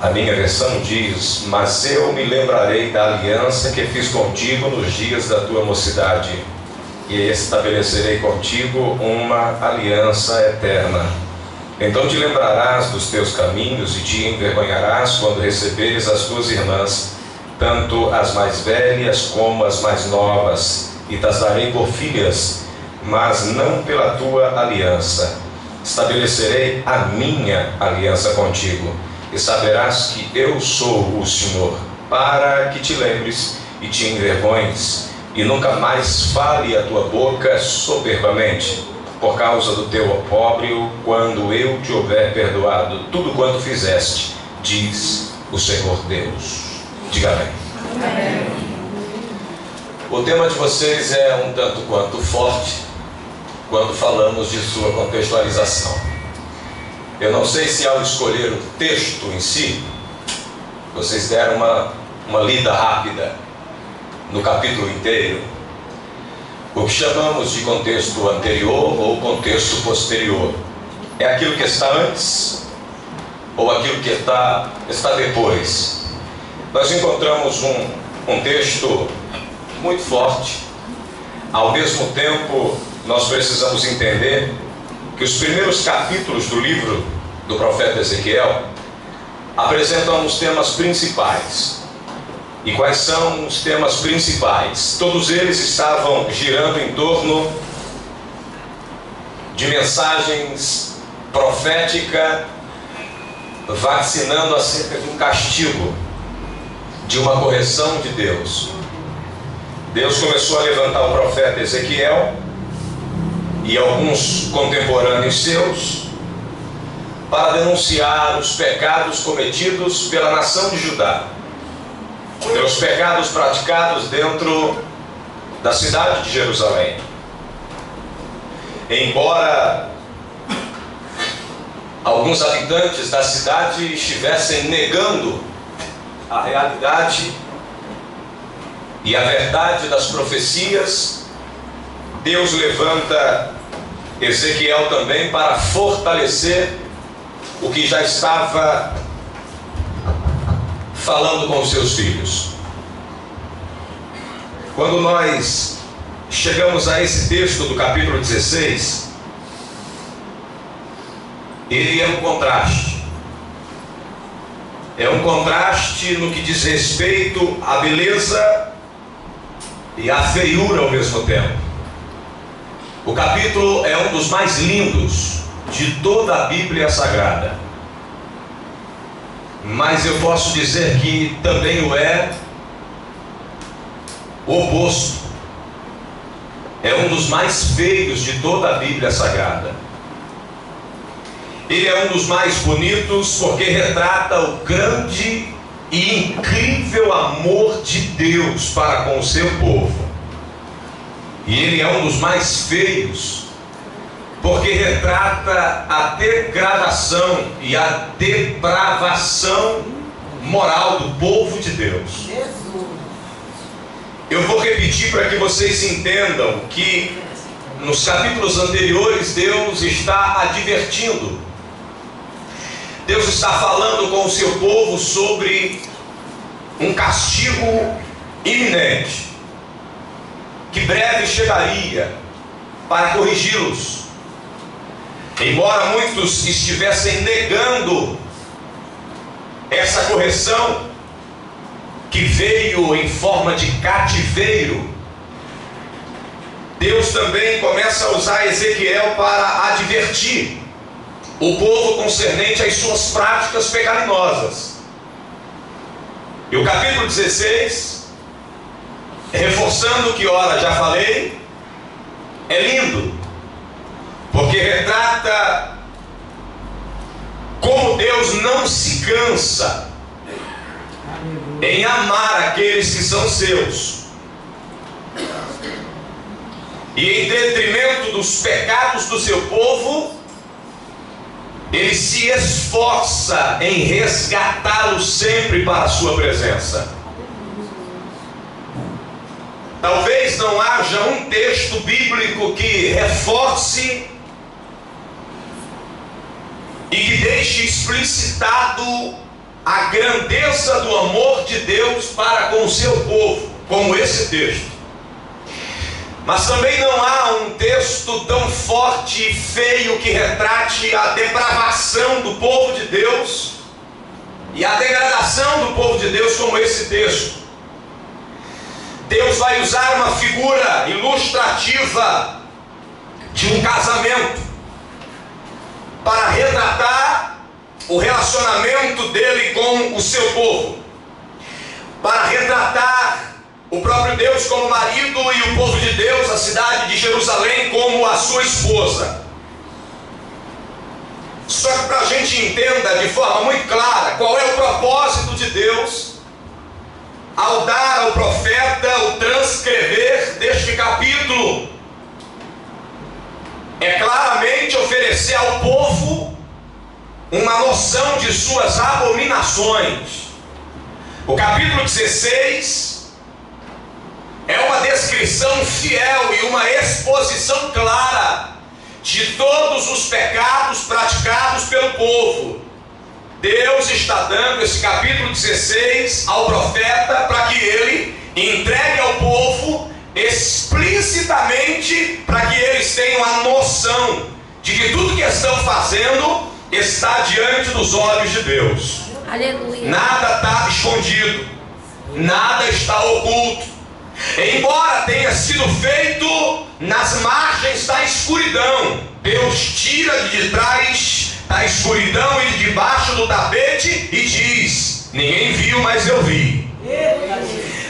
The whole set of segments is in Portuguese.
A minha versão diz: mas eu me lembrarei da aliança que fiz contigo nos dias da tua mocidade, e estabelecerei contigo uma aliança eterna. Então te lembrarás dos teus caminhos e te envergonharás quando receberes as tuas irmãs, tanto as mais velhas como as mais novas, e tas darei por filhas, mas não pela tua aliança. Estabelecerei a minha aliança contigo, e saberás que eu sou o Senhor, para que te lembres e te envergonhes, e nunca mais fale a tua boca soberbamente, por causa do teu opróbrio, quando eu te houver perdoado tudo quanto fizeste, diz o Senhor Deus. Diga amém. Amém. O tema de vocês é um tanto quanto forte quando falamos de sua contextualização. Eu não sei se ao escolher o texto em si, vocês deram uma lida rápida no capítulo inteiro, o que chamamos de contexto anterior ou contexto posterior. É aquilo que está antes ou aquilo que está depois. Nós encontramos um texto muito forte. Ao mesmo tempo, nós precisamos entender que os primeiros capítulos do livro do profeta Ezequiel apresentam os temas principais. E quais são os temas principais? Todos eles estavam girando em torno de mensagens proféticas, vacinando acerca de um castigo, de uma correção de Deus. Deus começou a levantar o profeta Ezequiel e alguns contemporâneos seus para denunciar os pecados cometidos pela nação de Judá, pelos pecados praticados dentro da cidade de Jerusalém. Embora alguns habitantes da cidade estivessem negando a realidade e a verdade das profecias, Deus levanta Ezequiel também para fortalecer o que já estava falando com os seus filhos. Quando nós chegamos a esse texto do capítulo 16, ele é um contraste. É um contraste no que diz respeito à beleza e à feiura ao mesmo tempo. O capítulo é um dos mais lindos de toda a Bíblia Sagrada. Mas eu posso dizer que também o é o oposto. É um dos mais feios de toda a Bíblia Sagrada. Ele é um dos mais bonitos porque retrata o grande e incrível amor de Deus para com o seu povo. E ele é um dos mais feios porque retrata a degradação e a depravação moral do povo de Deus. Eu vou repetir para que vocês entendam que nos capítulos anteriores Deus está advertindo. Deus está falando com o seu povo sobre um castigo iminente, que breve chegaria para corrigi-los. Embora muitos estivessem negando essa correção, que veio em forma de cativeiro, Deus também começa a usar Ezequiel para advertir o povo concernente às suas práticas pecaminosas. E o capítulo 16, reforçando o que ora já falei, é lindo, porque retrata como Deus não se cansa em amar aqueles que são seus, e em detrimento dos pecados do seu povo, Ele se esforça em resgatá-los sempre para a sua presença. Talvez não haja um texto bíblico que reforce e que deixe explicitado a grande grandeza do amor de Deus para com o seu povo, como esse texto. Mas também não há um texto tão forte e feio que retrate a depravação do povo de Deus e a degradação do povo de Deus como esse texto. Deus vai usar uma figura ilustrativa de um casamento para retratar o relacionamento dele com o seu povo, para retratar o próprio Deus como marido e o povo de Deus, a cidade de Jerusalém, como a sua esposa. Só que para a gente entenda de forma muito clara qual é o propósito de Deus ao dar ao profeta o transcrever deste capítulo, é claramente oferecer ao povo uma noção de suas abominações. O capítulo 16 é uma descrição fiel e uma exposição clara de todos os pecados praticados pelo povo. Deus está dando esse capítulo 16 ao profeta para que ele entregue ao povo explicitamente, para que eles tenham a noção de que tudo que estão fazendo está diante dos olhos de Deus. Aleluia. Nada está escondido, nada está oculto. Embora tenha sido feito nas margens da escuridão, Deus tira de trás da escuridão e de debaixo do tapete e diz: ninguém viu, mas eu vi.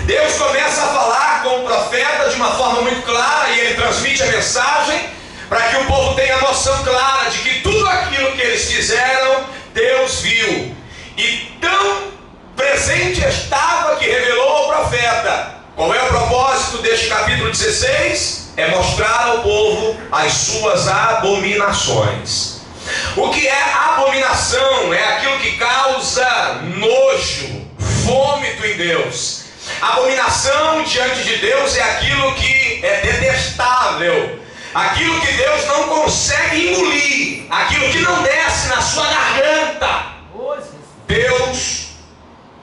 Deus começa a falar com o profeta de uma forma muito clara e ele transmite a mensagem para que o povo tenha noção clara de que tudo aquilo que eles fizeram, Deus viu. E tão presente estava que revelou ao profeta. Qual é o propósito deste capítulo 16? É mostrar ao povo as suas abominações. O que é abominação? É aquilo que causa nojo, vômito em Deus. Abominação diante de Deus é aquilo que é detestável, aquilo que Deus não consegue engolir, aquilo que não desce na sua garganta. Deus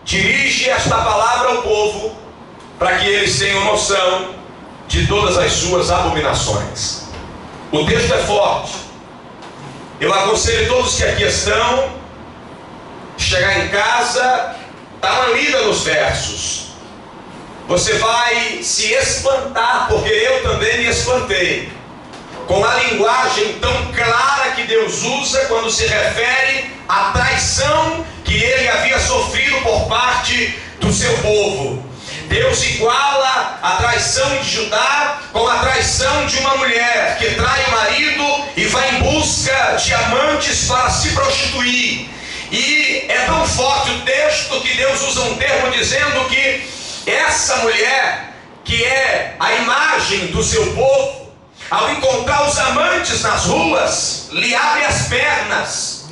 dirige esta palavra ao povo para que eles tenham noção de todas as suas abominações. O texto é forte. Eu aconselho todos que aqui estão chegar em casa, dar uma lida nos versos. Você vai se espantar, porque eu também me espantei com a linguagem tão clara que Deus usa quando se refere à traição que ele havia sofrido por parte do seu povo. Deus iguala a traição de Judá com a traição de uma mulher que trai o marido e vai em busca de amantes para se prostituir. E é tão forte o texto que Deus usa um termo dizendo que essa mulher, que é a imagem do seu povo, ao encontrar os amantes nas ruas, lhe abre as pernas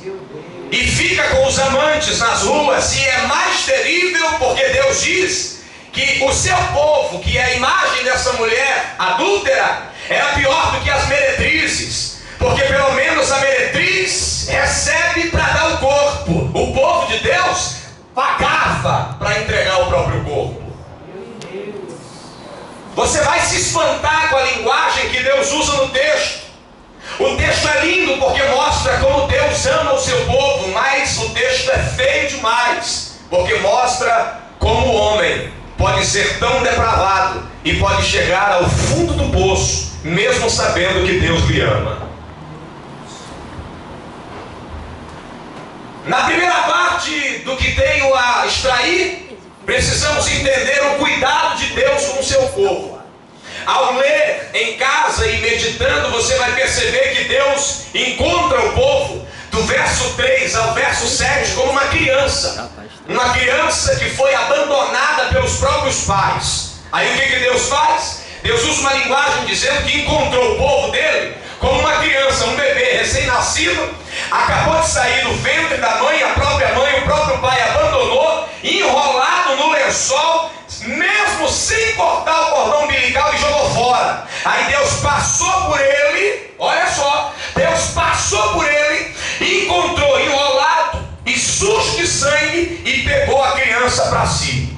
e fica com os amantes nas ruas. E é mais terrível porque Deus diz que o seu povo, que é a imagem dessa mulher adúltera, era pior do que as meretrizes, porque pelo menos a meretriz recebe para dar o corpo. O povo de Deus pagava para entregar o próprio corpo. Você vai se espantar com a linguagem que Deus usa no texto. O texto é lindo porque mostra como Deus ama o seu povo, mas o texto é feio demais, porque mostra como o homem pode ser tão depravado e pode chegar ao fundo do poço, mesmo sabendo que Deus lhe ama. Na primeira parte do que tenho a extrair, precisamos entender o cuidado de Deus com o seu povo. Ao ler em casa e meditando, você vai perceber que Deus encontra o povo do verso 3 ao verso 7 como uma criança que foi abandonada pelos próprios pais. Aí o que Deus faz? Deus usa uma linguagem dizendo que encontrou o povo dele como uma criança, um bebê recém-nascido, acabou de sair do ventre da mãe, a própria mãe, o próprio pai abandonou, enrolado no lençol, mesmo sem cortar o cordão umbilical, e jogou fora. Aí Deus passou por ele, olha só, Deus passou por ele, encontrou enrolado e sujo de sangue, e pegou aquele criança para si.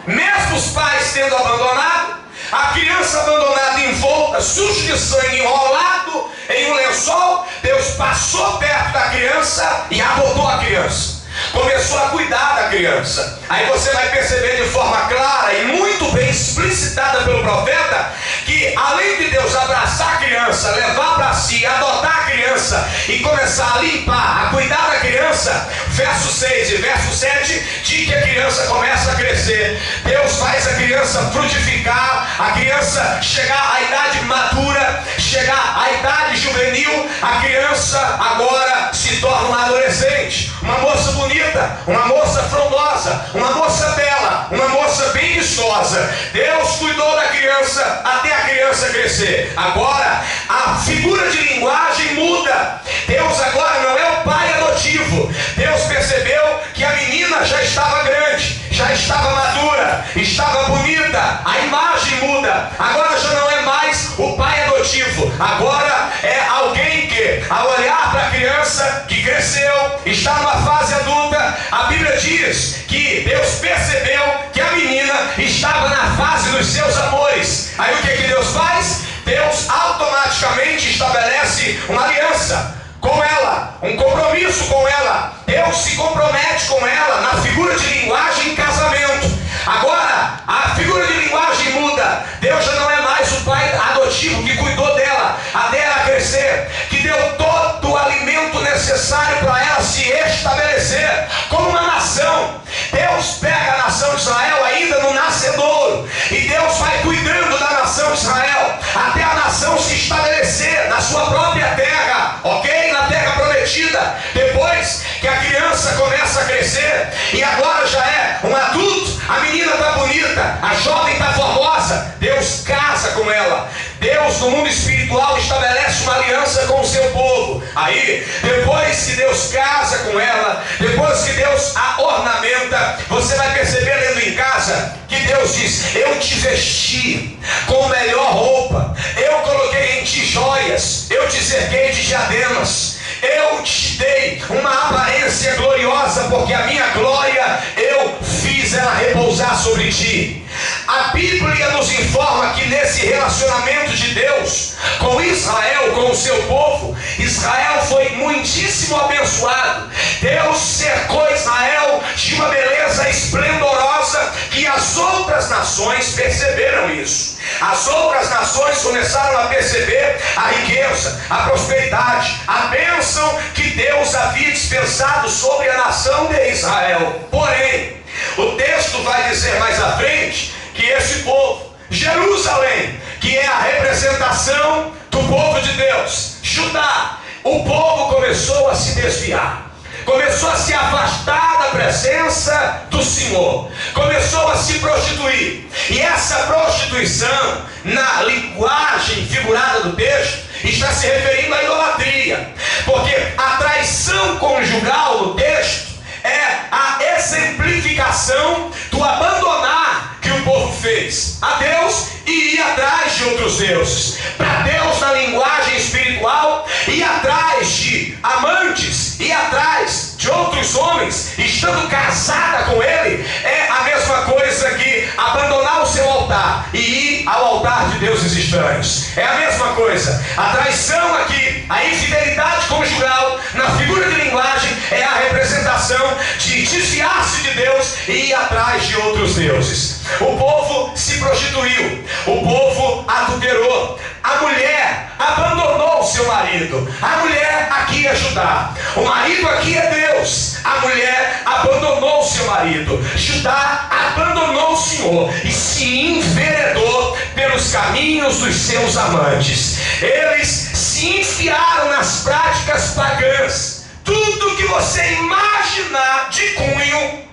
Mesmo os pais tendo abandonado, a criança abandonada envolta, suja de sangue, enrolado em um lençol, Deus passou perto da criança e adotou a criança. Começou a cuidar da criança. Aí você vai perceber de forma clara e muito bem explicitada pelo profeta que além de Deus abraçar a criança, levar para si, adotar a criança e começar a limpar, a cuidar da criança, verso 6 e verso 7 diz que a criança começa a crescer. Deus faz a criança frutificar, a criança chegar à idade madura, chegar à idade juvenil. A criança agora se torna uma adolescente, uma moça bonita, uma moça frondosa, uma moça bela, uma moça bem vistosa. Deus cuidou da criança até a criança crescer. Agora a figura de linguagem muda. Deus agora não é o pai adotivo. Deus percebeu que a menina já estava grande, já estava madura, estava bonita. A imagem muda. Agora já não é mais o pai adotivo. Agora é alguém que, ao olhar para a criança que cresceu, está numa fase adulta, a Bíblia diz que Deus percebeu que a menina estava na fase dos seus amores. Aí o que Deus faz? Deus automaticamente estabelece uma aliança com ela, um compromisso com ela. Deus se compromete com ela na figura de linguagem em casamento. Agora a figura de linguagem muda. Deus já não é mais o pai adotivo que cuidou dela até ela crescer, que deu todo o alimento necessário para ela se estabelecer como uma nação. Deus pega a nação de Israel ainda no nascedouro e Deus vai cuidando da nação de Israel até a nação se estabelecer na sua própria terra, ok? Na terra prometida. Depois que a criança começa a crescer e agora já é um adulto, a menina está bonita, a jovem está formosa, Deus casa com ela. Deus no mundo espiritual estabelece uma aliança com o seu povo. Aí, depois que Deus casa com ela, depois que Deus a ornamenta, você vai perceber lendo em casa que Deus diz: eu te vesti com melhor roupa, eu coloquei em ti joias, eu te cerquei de diademas, eu te dei uma aparência gloriosa, porque a minha glória eu fiz ela repousar sobre ti. A Bíblia nos informa que nesse relacionamento de Deus com Israel, com o seu povo, Israel foi muitíssimo abençoado. Deus cercou Israel de uma beleza esplendorosa que as outras nações perceberam isso. As outras nações começaram a perceber a riqueza, a prosperidade, a bênção que Deus havia dispensado sobre a nação de Israel. Porém, o texto vai dizer mais à frente que esse povo, Jerusalém, que é a representação do povo de Deus, Judá, o povo começou a se desviar, começou a se afastar da presença do Senhor, começou a se prostituir. E essa prostituição, na linguagem figurada do texto, está se referindo à idolatria, porque a traição conjugal no texto é a exemplificação do abandonar que o povo fez a Deus e ir atrás de outros deuses. Para Deus, na linguagem espiritual, ir atrás de amantes, ir atrás de outros homens, estando casada com ele, é a mesma coisa que abandonar o seu altar e ir ao altar de deuses estranhos. É a mesma coisa. A traição aqui, a infidelidade conjugal, na figura de linguagem, é a representação de desviar-se de Deus e ir atrás de outros deuses. O povo se prostituiu, o povo adulterou, a mulher abandonou o seu marido. A mulher aqui é Judá, o marido aqui é Deus. A mulher abandonou o seu marido. Judá abandonou o Senhor e se enveredou pelos caminhos dos seus amantes. Eles se enfiaram nas práticas pagãs. Tudo que você imaginar de cunho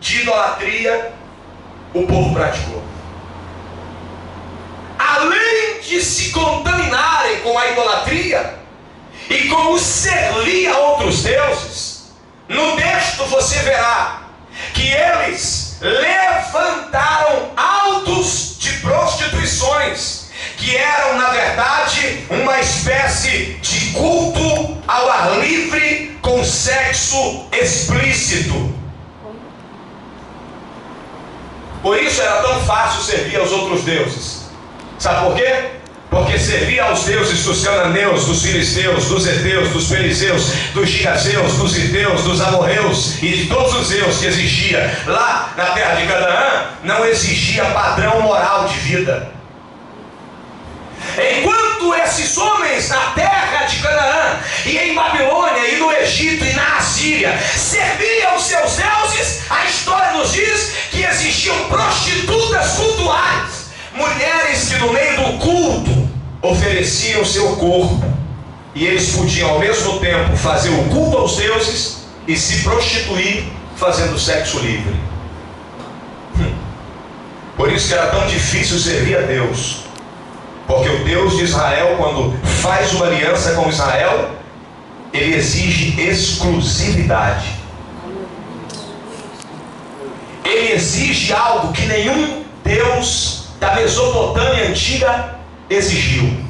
de idolatria, o povo praticou. Além de se contaminarem com a idolatria e com o servir a outros deuses, no texto você verá que eles levantaram autos de prostituições, que eram na verdade uma espécie de culto ao ar livre com sexo explícito. Por isso era tão fácil servir aos outros deuses. Sabe por quê? Porque servia aos deuses dos cananeus, dos filisteus, dos heteus, dos perizeus, dos gigazeus, dos iteus, dos amorreus e de todos os deus que existia lá na terra de Canaã, não exigia padrão moral de vida. Enquanto esses homens na terra de Canaã e em Babilônia e no Egito e na Assíria serviam os seus deuses, a história nos diz que existiam prostitutas cultuais, mulheres que no meio do culto ofereciam seu corpo, e eles podiam ao mesmo tempo fazer o culto aos deuses e se prostituir fazendo sexo livre. Por isso que era tão difícil servir a Deus, porque o Deus de Israel, quando faz uma aliança com Israel, ele exige exclusividade. Ele exige algo que nenhum Deus da Mesopotâmia antiga exigiu: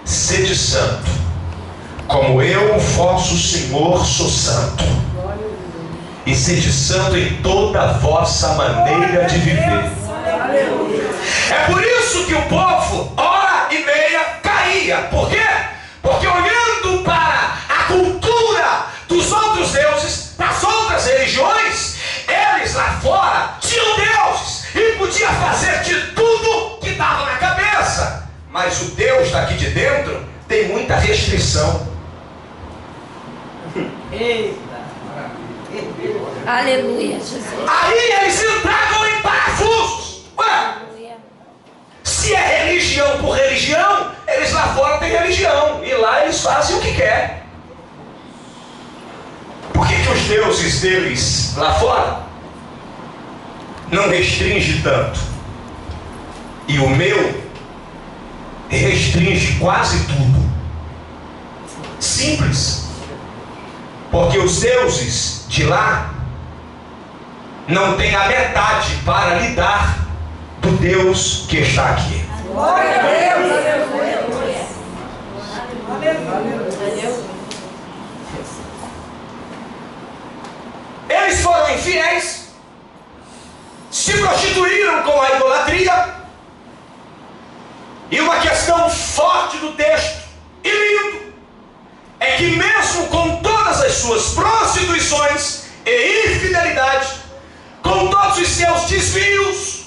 sede santo, como eu, vosso Senhor, sou santo, e sede santo em toda a vossa maneira de viver. É por isso que o povo, hora e meia, caía. Por quê? Porque olhando para a cultura dos outros deuses, das outras religiões, eles lá fora tinham deuses e podiam fazer de tudo que dava na cabeça. Mas o Deus daqui de dentro tem muita restrição. Eita! Aleluia, Jesus. Aí eles entravam em parafusos. Ué, se é religião por religião, eles lá fora têm religião, e lá eles fazem o que quer. Por que os deuses deles lá fora não restringe tanto, e o meu restringe quase tudo? Simples. Porque os deuses de lá não têm a metade para lidar do Deus que está aqui. Glória a Deus, aleluia. Aleluia. Eles foram infiéis, se prostituíram com a idolatria. E uma questão forte do texto, e lindo, é que mesmo com todas as suas prostituições e infidelidade, com todos os seus desvios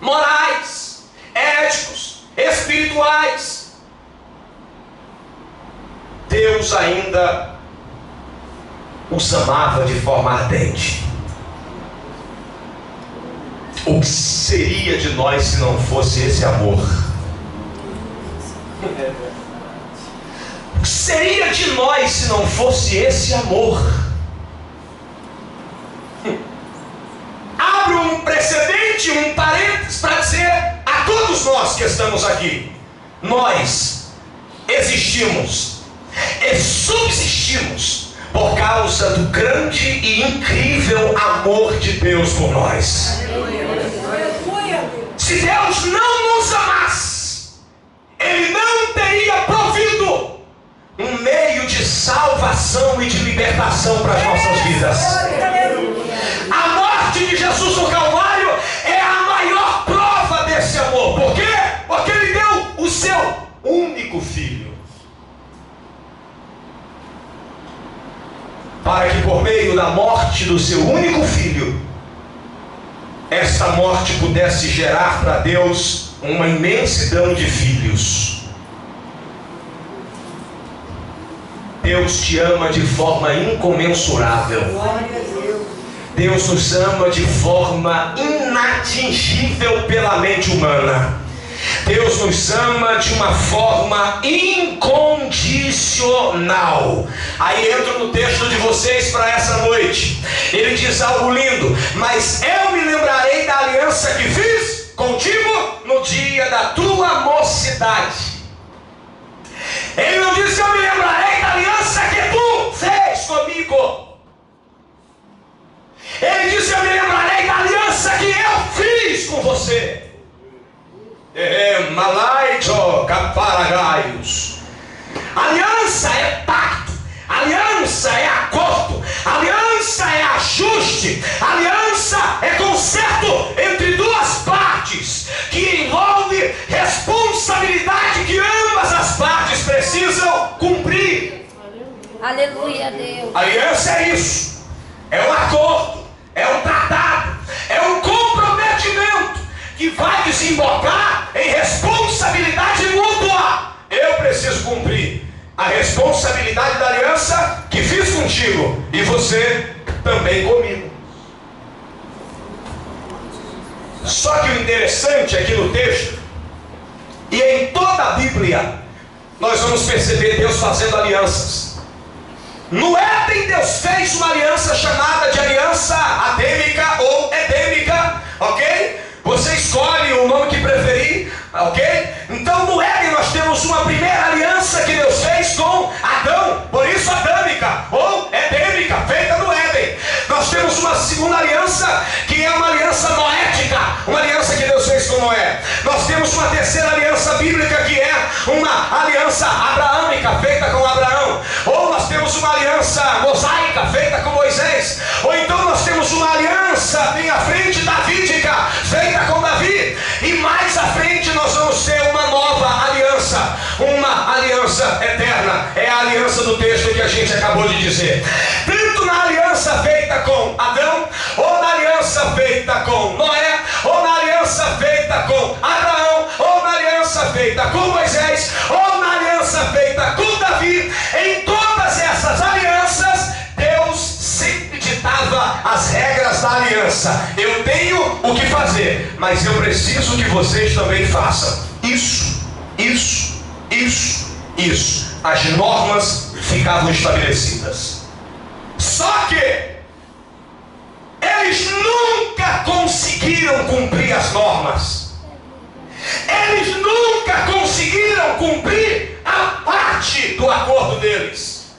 morais, éticos, espirituais, Deus ainda os amava de forma ardente. O que seria de nós se não fosse esse amor? O que seria de nós se não fosse esse amor? Abro um precedente, um parênteses para dizer a todos nós que estamos aqui: nós existimos e subsistimos por causa do grande e incrível amor de Deus por nós. Se Deus não nos amasse, Ele não teria provido um meio de salvação e de libertação para as nossas vidas. A morte de Jesus no Calvário é a maior prova desse amor. Por quê? Porque Ele deu o seu único filho, para que por meio da morte do seu único filho, esta morte pudesse gerar para Deus uma imensidão de filhos. Deus te ama de forma incomensurável. Deus nos ama de forma inatingível pela mente humana. Deus nos ama de uma forma incondicional. Aí entro no texto de vocês para essa noite. Ele diz algo lindo: mas eu me lembrarei da aliança que fiz contigo no dia da tua mocidade. Ele não disse: eu me lembrarei da aliança que tu fez comigo. Ele disse: eu me lembrarei da aliança que eu fiz com você. Malaito caparagaios. Aliança é pacto, aliança é acordo, aliança é ajuste, aliança é concerto entre duas Aleluia, Deus. Aliança é isso. É um acordo, é um tratado, é um comprometimento que vai desembocar em responsabilidade mútua. Eu preciso cumprir a responsabilidade da aliança que fiz contigo e você também comigo. Só que o interessante aqui no texto, e em toda a Bíblia, nós vamos perceber Deus fazendo alianças. No Éden, Deus fez uma aliança chamada de aliança adêmica ou edêmica, ok? Você escolhe o nome que preferir, ok? Então no Éden nós temos uma primeira aliança que Deus fez com Adão, por isso adâmica ou edêmica, feita no Éden. Nós temos uma segunda aliança que é uma aliança noética, uma aliança que Deus fez com Noé. Nós temos uma terceira aliança bíblica que é uma aliança abraâmica, feita com Abraão. Ou nós temos uma aliança mosaica, feita com Moisés. Ou então nós temos uma aliança bem à frente davídica, feita com Davi. E mais à frente nós vamos ter uma nova aliança, uma aliança eterna. É a aliança do texto que a gente acabou de dizer. Tanto na aliança feita com Adão, ou na aliança feita com Noé, ou na aliança feita com Abraão, ou na aliança feita com Moisés, ou na aliança feita com Davi, em todas essas alianças, Deus sempre ditava as regras da aliança. Eu tenho o que fazer, mas eu preciso que vocês também façam isso, isso, isso, isso. As normas ficavam estabelecidas. Só que eles nunca conseguiram cumprir as normas. Eles nunca conseguiram cumprir a parte do acordo deles.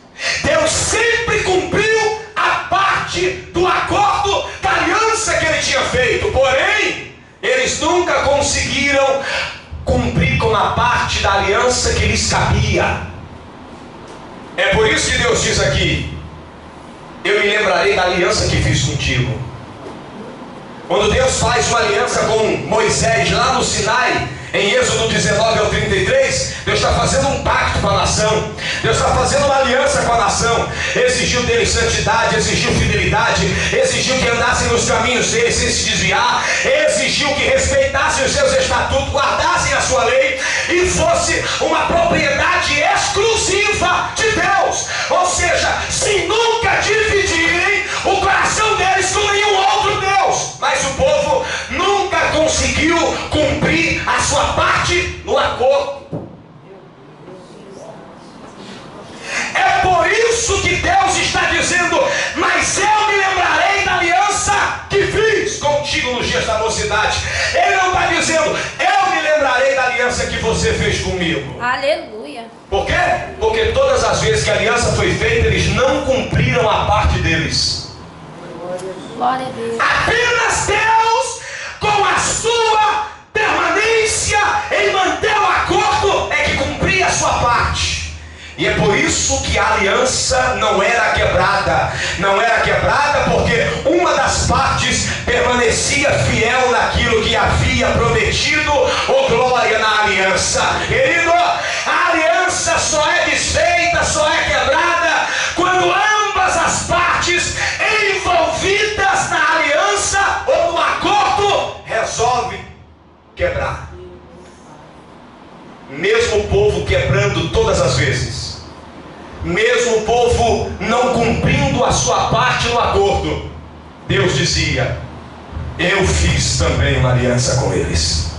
Deus sempre cumpriu a parte do acordo da aliança que ele tinha feito. Porém, eles nunca conseguiram cumprir com a parte da aliança que lhes cabia. É por isso que Deus diz aqui: eu me lembrarei da aliança que fiz contigo. Quando Deus faz uma aliança com Moisés lá no Sinai, em Êxodo 19 ao 33, Deus está fazendo um pacto com a nação. Deus está fazendo uma aliança com a nação. Exigiu deles santidade, exigiu fidelidade, exigiu que andassem nos caminhos deles sem se desviar, exigiu que respeitassem os seus estatutos, guardassem a sua lei e fosse uma propriedade exclusiva de Deus. Ou seja, sem nunca dividirem o coração deles com nenhum outro Deus. Mas o povo nunca conseguiu cumprir a sua parte no acordo. É por isso que Deus está dizendo: mas eu me lembrarei da aliança que fiz contigo nos dias da mocidade. Ele não está dizendo: eu me lembrarei da aliança que você fez comigo. Aleluia. Por quê? Porque todas as vezes que a aliança foi feita, eles não cumpriram a parte deles. Glória a Deus. Apenas Deus, com a sua permanência em manter o acordo, é que cumpria a sua parte. E é por isso que a aliança não era quebrada. Não era quebrada porque uma das partes permanecia fiel naquilo que havia prometido ou glória na aliança. Querido, a aliança só é desfeita, só é quebrada quando ambas as partes envolvidas na aliança ou no acordo resolvem quebrar. Mesmo o povo quebrando todas as vezes, mesmo o povo não cumprindo a sua parte no acordo, Deus dizia: eu fiz também uma aliança com eles.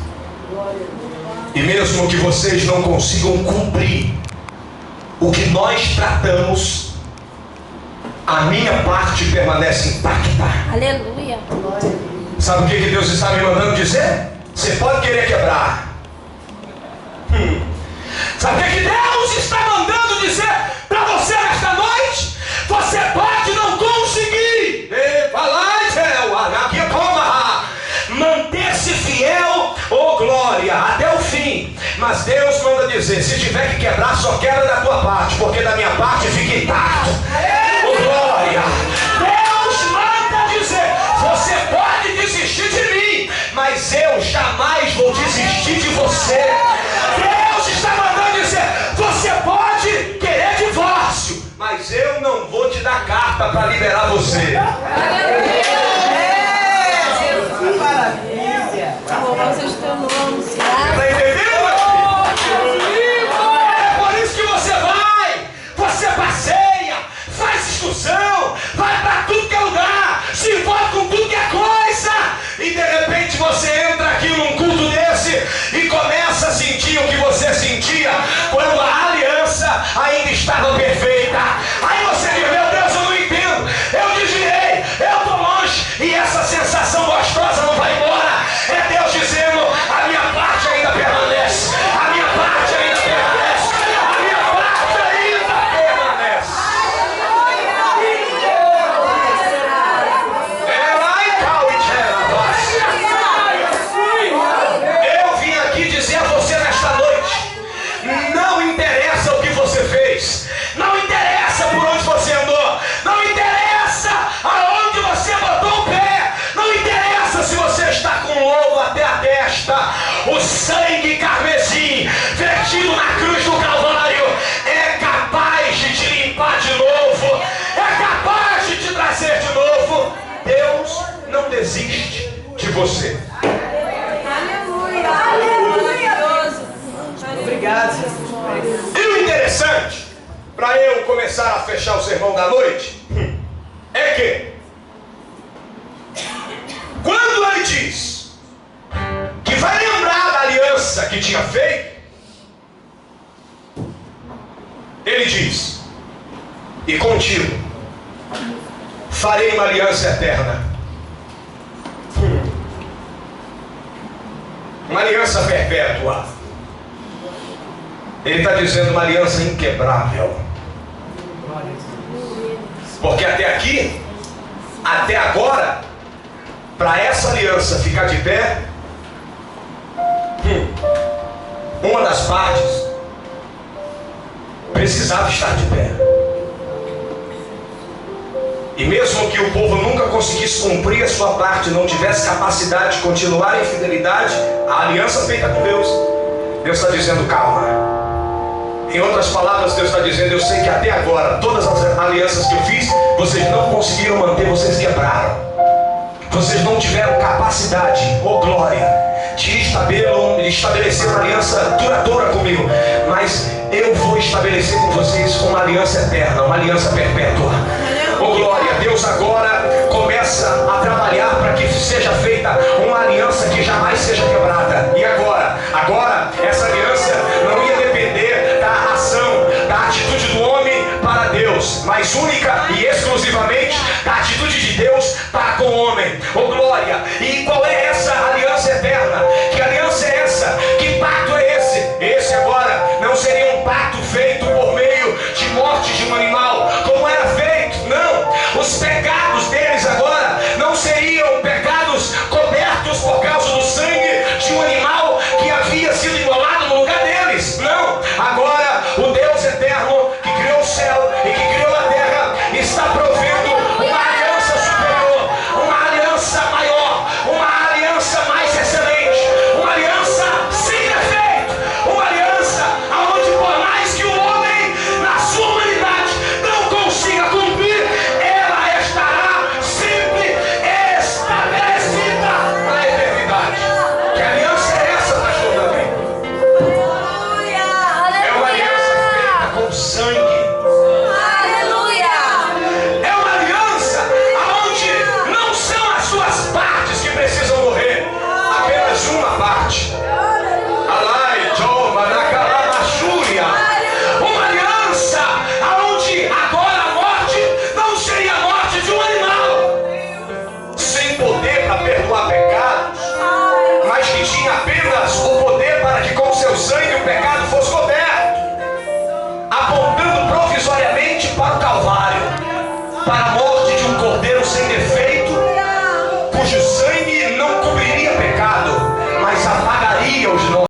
E mesmo que vocês não consigam cumprir o que nós tratamos, a minha parte permanece intacta. Aleluia. Sabe o que Deus está me mandando dizer? Você pode querer quebrar. Sabe o que Deus está mandando dizer para você nesta noite? Você pode não conseguir manter-se fiel ou glória até o fim, mas Deus manda dizer: se tiver que quebrar, só quebra da tua parte, porque da minha parte fica intacto. Oh, glória! Deus manda dizer: você pode desistir de mim, mas eu jamais vou desistir de você. Deus está mandando dizer: você pode querer divórcio, mas eu quarta para liberar você. Louvado seja o teu nome, Senhor. Está entendendo? É por isso que você passeia, faz excursão, vai para tudo que é lugar, se envolve com tudo que é coisa, e de repente você entra aqui num culto desse e começa a sentir o que você sentia quando a aliança ainda estava perfeita. Aí você diz: meu Deus, eu não entendo, eu desviei, eu estou longe, e essa sensação gostosa não vai embora. É Deus dizendo: a minha parte ainda permanece, a minha parte ainda permanece, a minha parte ainda permanece. Eu vim aqui dizer a você nesta noite: não interessa o que você fez, não interessa por onde você andou, não interessa aonde você botou o pé, não interessa se você está com lobo até a testa. O sangue carmesim vertido na cruz do Calvário é capaz de te limpar de novo, é capaz de te trazer de novo. Deus não desiste de você. Obrigado, Jesus. E o interessante, para eu começar a fechar o sermão da noite, é que quando ele diz que vai lembrar da aliança que tinha feito, ele diz: e contigo farei uma aliança eterna, uma aliança perpétua. Ele está dizendo uma aliança inquebrável. Porque até aqui, até agora, para essa aliança ficar de pé, uma das partes precisava estar de pé. E mesmo que o povo nunca conseguisse cumprir a sua parte, não tivesse capacidade de continuar em fidelidade à aliança feita com Deus, Deus está dizendo: calma. Em outras palavras, Deus está dizendo: eu sei que até agora, todas as alianças que eu fiz, vocês não conseguiram manter, vocês quebraram. Vocês não tiveram capacidade, ou glória, de estabelecer uma aliança duradoura comigo. Mas eu vou estabelecer com vocês uma aliança eterna, uma aliança perpétua. Oh glória, Deus agora começa a trabalhar para que seja feita uma aliança que jamais seja quebrada. E agora essa aliança não ia depender da ação, da atitude do homem para Deus, mas única e exclusivamente da atitude de Deus para com o homem. Oh glória! E qual é essa aliança eterna? Que aliança é essa? Que pacto é esse? Esse agora não seria um pacto feito por meio de morte de um animal, como era feito. Não, os pecados deles agora não seriam pecados cobertos por causa do sangue de um animal que havia sido imolado no lugar deles. Não, agora o Deus eterno que criou o céu e que criou a terra está provendo uma aliança superior, uma aliança maior, uma aliança mais excelente, uma aliança sem defeito, uma aliança onde por mais que o homem na sua humanidade não consiga cumprir, ela estará sempre estabelecida na eternidade. Que aliança é essa, pastor Davi? É uma aliança feita com sangue. É uma aliança onde não são as suas partes que precisam morrer, apenas uma parte. Alai, Joma, Nakalabashúria. Uma aliança onde agora a morte não seria a morte de um animal, sem poder para perdoar pecados, mas que tinha apenas o poder para que com seu sangue o pecado fosse coberto, apontando provisoriamente para o Calvário, para a